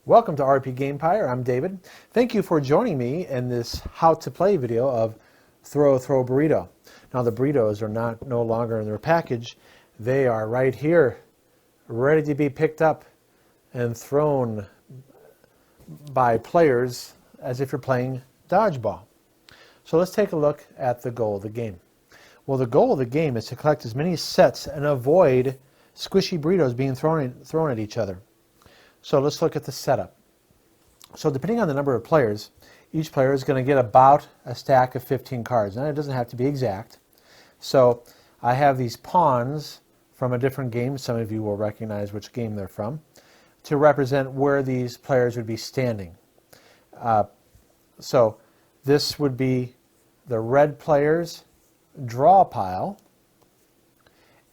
Welcome to rpgamepire. I'm David. Thank you for joining me in this how to play video of Throw Throw Burrito. Now the burritos are no longer in their package. They are right here, ready to be picked up and thrown by players as if you're playing dodgeball. So let's take a look at the goal of the game. Well, the goal of the game is to collect as many sets and avoid squishy burritos being thrown at each other. So let's look at the setup. So depending on the number of players, each player is going to get about a stack of 15 cards. Now it doesn't have to be exact. So I have these pawns from a different game, some of you will recognize which game they're from, to represent where these players would be standing. So this would be the red player's draw pile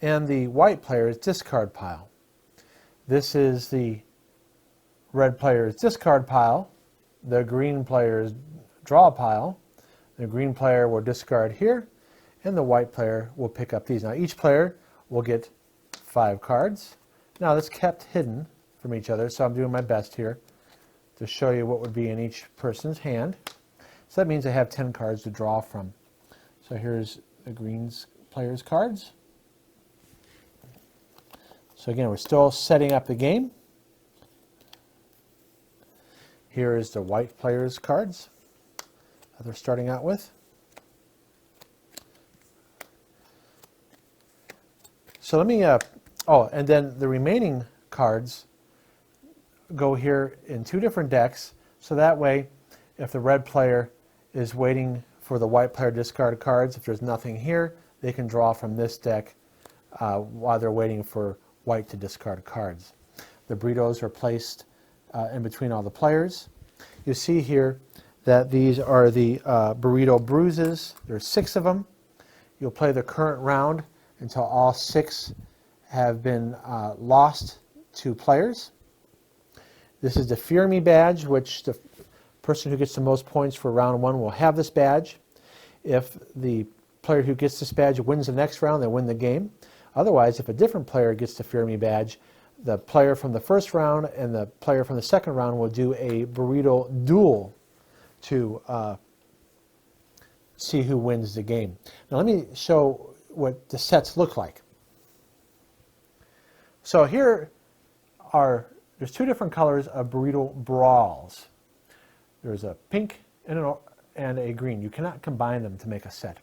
and the white player's discard pile. This is the red player's discard pile, the green player's draw pile. The green player will discard here, and the white player will pick up these. Now each player will get 5 cards. Now that's kept hidden from each other, so I'm doing my best here to show you what would be in each person's hand. So that means I have 10 cards to draw from. So here's the green player's cards. So again, we're still setting up the game. Here is the white player's cards that they're starting out with. So let me, and then the remaining cards go here in 2 different decks, so that way if the red player is waiting for the white player to discard cards, if there's nothing here, they can draw from this deck while they're waiting for white to discard cards. The burritos are placed in between all the players. You see here that these are the burrito bruises. There's 6 of them. You'll play the current round until all 6 have been lost to players. This is the Fear Me badge, which the person who gets the most points for round 1 will have this badge. If the player who gets this badge wins the next round, they win the game. Otherwise, if a different player gets the Fear Me badge, the player from the first round and the player from the second round will do a burrito duel to see who wins the game. Now let me show what the sets look like. So there's 2 different colors of burrito brawls. There's a pink and a green. You cannot combine them to make a set.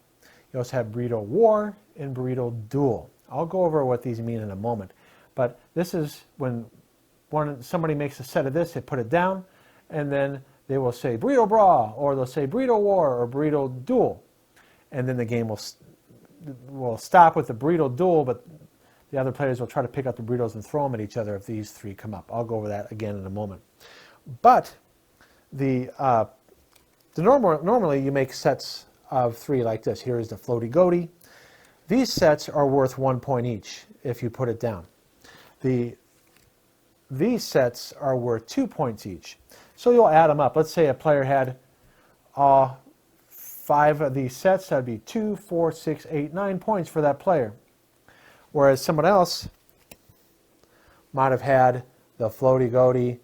You also have burrito war and burrito duel. I'll go over what these mean in a moment. But this is when somebody makes a set of this, they put it down, and then they will say burrito brawl, or they'll say burrito war, or burrito duel. And then the game will stop with the burrito duel, but the other players will try to pick up the burritos and throw them at each other if these 3 come up. I'll go over that again in a moment. But normally you make sets of 3 like this. Here is the floaty goatee. These sets are worth 1 point each if you put it down. These sets are worth 2 points each. So you'll add them up. Let's say a player had 5 of these sets. That would be 2, 4, 6, 8, 9 points for that player. Whereas someone else might have had the floaty goatee,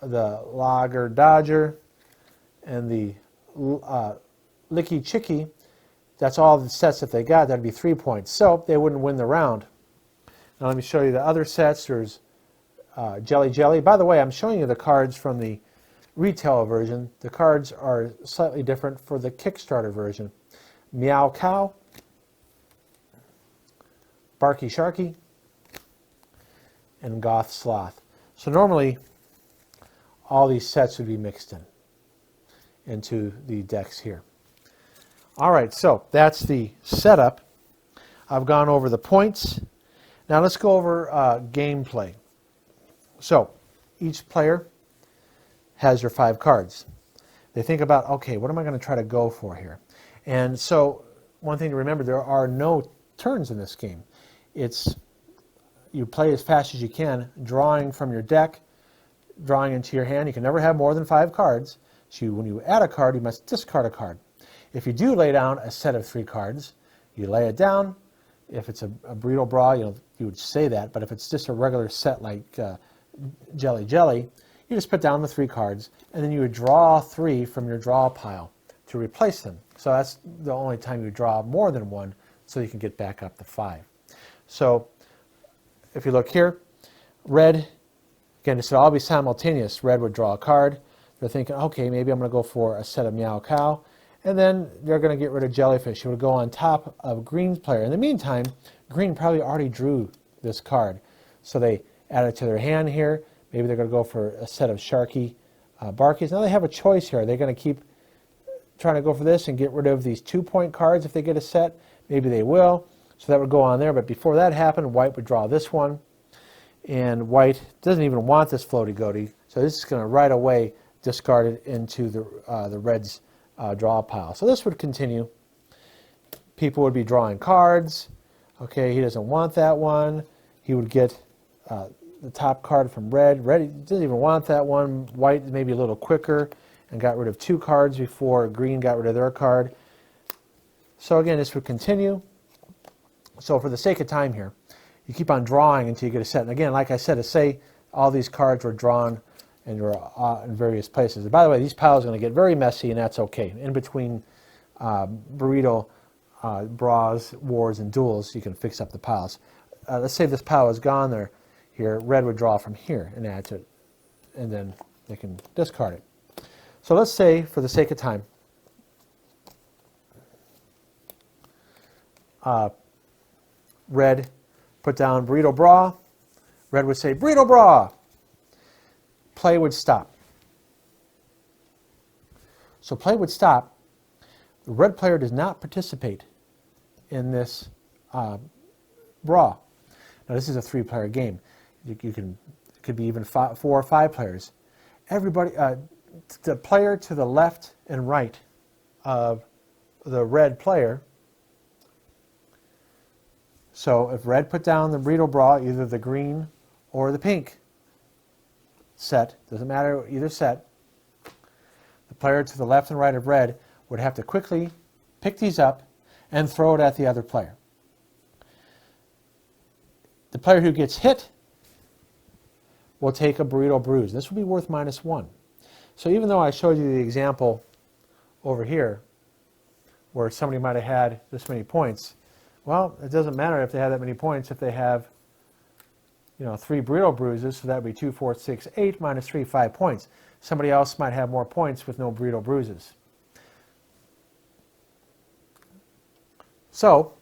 the logger dodger, and the licky chicky. That's all the sets that they got. That would be 3 points. So they wouldn't win the round. Now let me show you the other sets. There's Jelly Jelly. By the way, I'm showing you the cards from the retail version. The cards are slightly different for the Kickstarter version. Meow Cow, Barky Sharky, and Goth Sloth. So normally all these sets would be mixed into the decks here. All right, so that's the setup. I've gone over the points. Now let's go over gameplay. So each player has their 5 cards. They think about, okay, what am I going to try to go for here? And so one thing to remember, there are no turns in this game. You play as fast as you can, drawing from your deck, drawing into your hand. You can never have more than 5 cards. So when you add a card, you must discard a card. If you do lay down a set of 3 cards, you lay it down. If it's a burrito brawl, you would say that. But if it's just a regular set like Jelly Jelly, you just put down the 3 cards, and then you would draw 3 from your draw pile to replace them. So that's the only time you draw more than 1, so you can get back up to 5. So if you look here, red, again, this would all be simultaneous. Red would draw a card. They're thinking, okay, maybe I'm going to go for a set of Meow Cow. And then they're going to get rid of Jellyfish. It would go on top of Green's player. In the meantime, Green probably already drew this card. So they add it to their hand here. Maybe they're going to go for a set of Sharky Barkies. Now they have a choice here. They're going to keep trying to go for this and get rid of these 2-point cards if they get a set. Maybe they will. So that would go on there. But before that happened, White would draw this one. And White doesn't even want this Floaty Goaty. So this is going to right away discard it into the Red's draw pile. So this would continue. People would be drawing cards. Okay, he doesn't want that one. He would get the top card from Red. Red doesn't even want that one. White is maybe a little quicker and got rid of 2 cards before Green got rid of their card. So again, this would continue. So for the sake of time here, you keep on drawing until you get a set. And again, like I said, to say all these cards were drawn and were in various places. And by the way, these piles are going to get very messy, and that's okay. In between burrito bras, wars, and duels, you can fix up the piles. Let's say this pile is gone there. Here, Red would draw from here and add to it, and then they can discard it. So let's say, for the sake of time, Red put down Burrito Bra. Red would say, Burrito Bra. Play would stop. So play would stop. The red player does not participate in this bra. Now this is a 3-player game. It could be even 4 or 5 players. Everybody, the player to the left and right of the red player. So if Red put down the burrito bra, either the green or the pink set, doesn't matter either set, the player to the left and right of Red would have to quickly pick these up and throw it at the other player. The player who gets hit will take a burrito bruise. This will be worth -1. So even though I showed you the example over here where somebody might have had this many points, well, it doesn't matter if they have that many points if they have, 3 burrito bruises, so that would be 2, 4, 6, 8 minus 3, 5 points. Somebody else might have more points with no burrito bruises. So,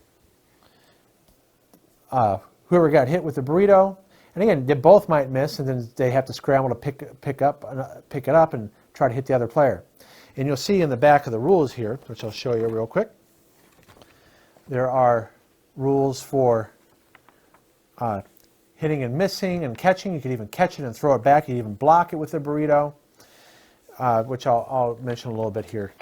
whoever got hit with the burrito, and again, they both might miss, and then they have to scramble to pick it up and try to hit the other player. And you'll see in the back of the rules here, which I'll show you real quick, there are rules for hitting and missing and catching. You can even catch it and throw it back. You can even block it with the burrito, which I'll mention a little bit here.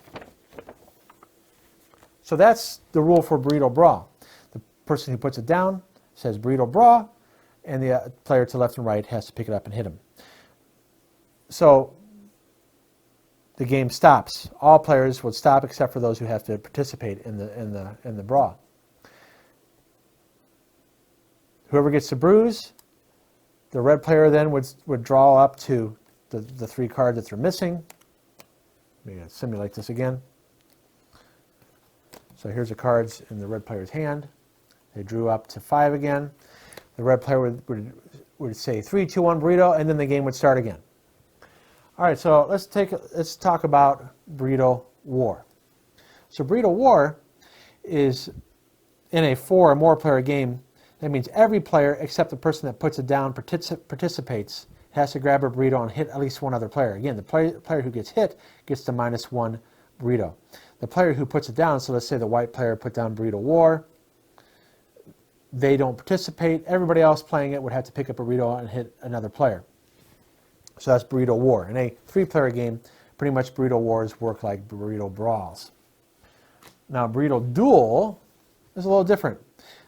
So that's the rule for burrito bra. The person who puts it down says burrito bra, and the player to left and right has to pick it up and hit him. So the game stops. All players would stop except for those who have to participate in the bra. Whoever gets the bruise, the red player then would draw up to the 3 cards that they're missing. Let me simulate this again. So here's the cards in the red player's hand. They drew up to 5 again. The red player would say 3, 2, 1 burrito, and then the game would start again. All right, so let's talk about Burrito War. So Burrito War is in a 4 or more player game. That means every player except the person that puts it down participates, has to grab a burrito and hit at least one other player. Again, the player who gets hit gets the -1 burrito. The player who puts it down, so let's say the white player put down Burrito War, they don't participate. Everybody else playing it would have to pick up a burrito and hit another player. So that's Burrito War. In a 3-player game, pretty much Burrito Wars work like Burrito Brawls. Now, Burrito Duel is a little different.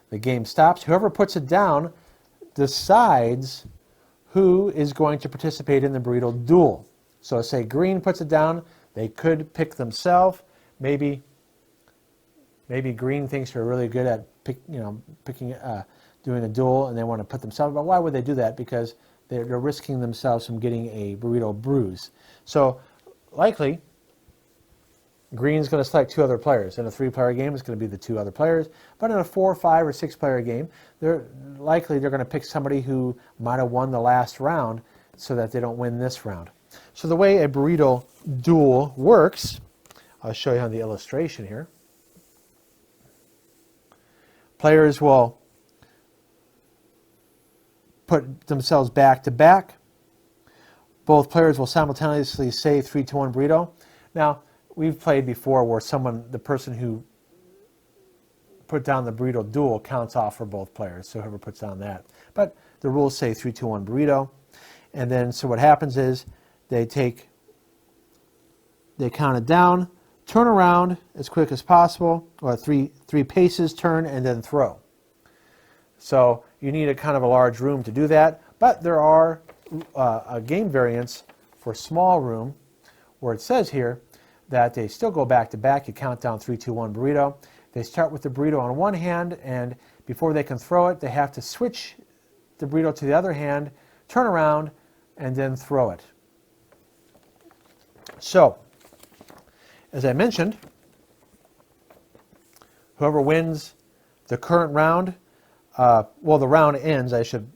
The game stops. Whoever puts it down decides who is going to participate in the Burrito Duel. So say Green puts it down, they could pick themselves. Maybe Green thinks they're really good at doing a duel, and they want to put themselves. But why would they do that? Because they're risking themselves from getting a burrito bruise. So likely, green's going to select 2 other players. In a 3-player game, it's going to be the 2 other players. But in a 4, 5, or 6-player game, they're going to pick somebody who might have won the last round so that they don't win this round. So the way a burrito duel works, I'll show you on the illustration here. Players will put themselves back to back. Both players will simultaneously say 3, 2, 1 burrito. Now, we've played before where the person who put down the burrito duel counts off for both players, so whoever puts down that. But the rules say 3, 2, 1 burrito. And then, so what happens is they count it down, turn around as quick as possible, or three paces, turn, and then throw. So you need a kind of a large room to do that, but there are game variants for small room where it says here that they still go back to back. You count down 3, 2, 1 burrito. They start with the burrito on one hand, and before they can throw it, they have to switch the burrito to the other hand, turn around, and then throw it. So, as I mentioned, whoever wins the current round, well, the round ends. I should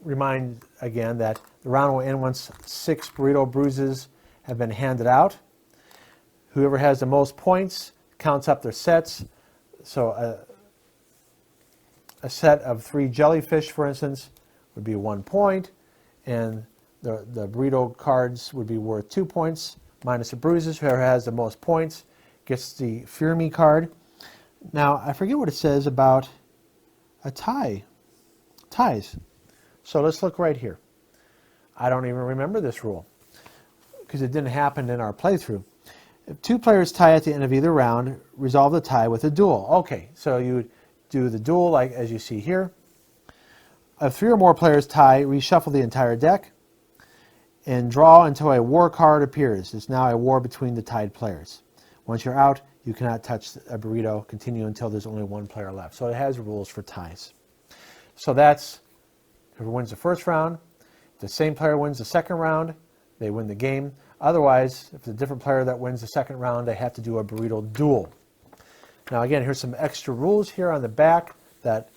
remind again that the round will end once 6 burrito bruises have been handed out. Whoever has the most points counts up their sets. So a set of 3 jellyfish, for instance, would be 1 point, and the burrito cards would be worth 2 points minus the bruises. Whoever has the most points gets the Fear Me card. Now, I forget what it says about a ties. So let's look right here. I don't even remember this rule because it didn't happen in our playthrough. If 2 players tie at the end of either round, resolve the tie with a duel. Okay, so you would do the duel like as you see here. If 3 or more players tie, reshuffle the entire deck and draw until a war card appears. It's now a war between the tied players. Once you're out, you cannot touch a burrito. Continue until there's only 1 player left. So it has rules for ties. So that's whoever wins the first round. If the same player wins the second round, they win the game. Otherwise, if it's a different player that wins the second round, they have to do a burrito duel. Now again, here's some extra rules here on the back that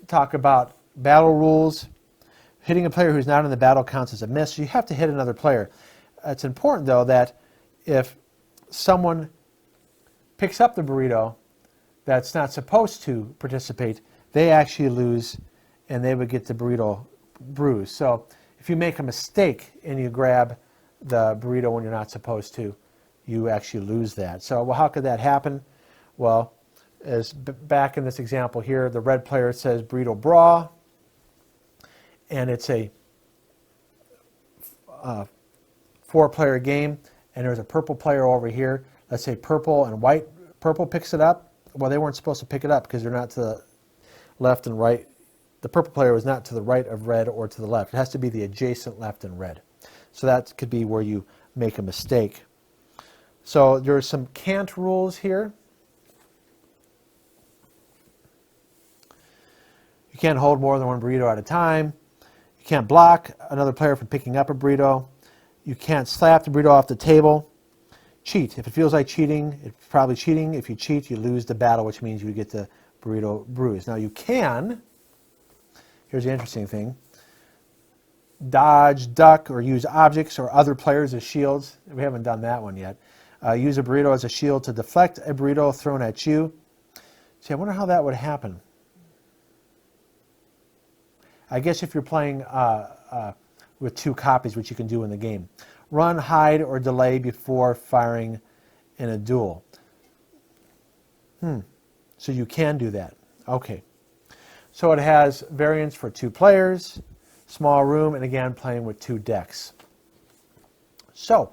talk about battle rules. Hitting a player who's not in the battle counts as a miss. So you have to hit another player. It's important, though, that if someone picks up the burrito that's not supposed to participate, they actually lose and they would get the burrito bruise. So if you make a mistake and you grab the burrito when you're not supposed to, you actually lose that. So, well, how could that happen? Well, as back in this example here, the red player says burrito bra, and it's a 4-player game, and there's a purple player over here. Let's say purple and white. Purple picks it up. Well, they weren't supposed to pick it up because they're not to the left and right. The purple player was not to the right of red or to the left. It has to be the adjacent left and red. So that could be where you make a mistake. So there are some can't rules here. You can't hold more than 1 burrito at a time. You can't block another player from picking up a burrito. You can't slap the burrito off the table. Cheat. If it feels like cheating, it's probably cheating. If you cheat, you lose the battle, which means you get the burrito bruise. Now you can, here's the interesting thing, dodge, duck, or use objects or other players as shields. We haven't done that one yet. Use a burrito as a shield to deflect a burrito thrown at you. See, I wonder how that would happen. I guess if you're playing with 2 copies, which you can do in the game. Run, hide, or delay before firing in a duel. So you can do that. Okay. So it has variants for 2 players, small room, and again, playing with 2 decks. So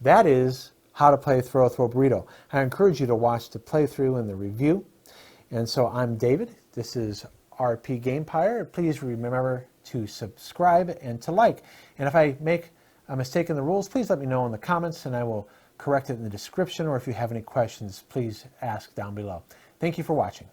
that is how to play Throw Throw Burrito. I encourage you to watch the playthrough and the review. And so I'm David. This is rpgamepire. Please remember to subscribe and to like. And if I make a mistake in the rules, please let me know in the comments and I will correct it in the description, or if you have any questions, please ask down below. Thank you for watching.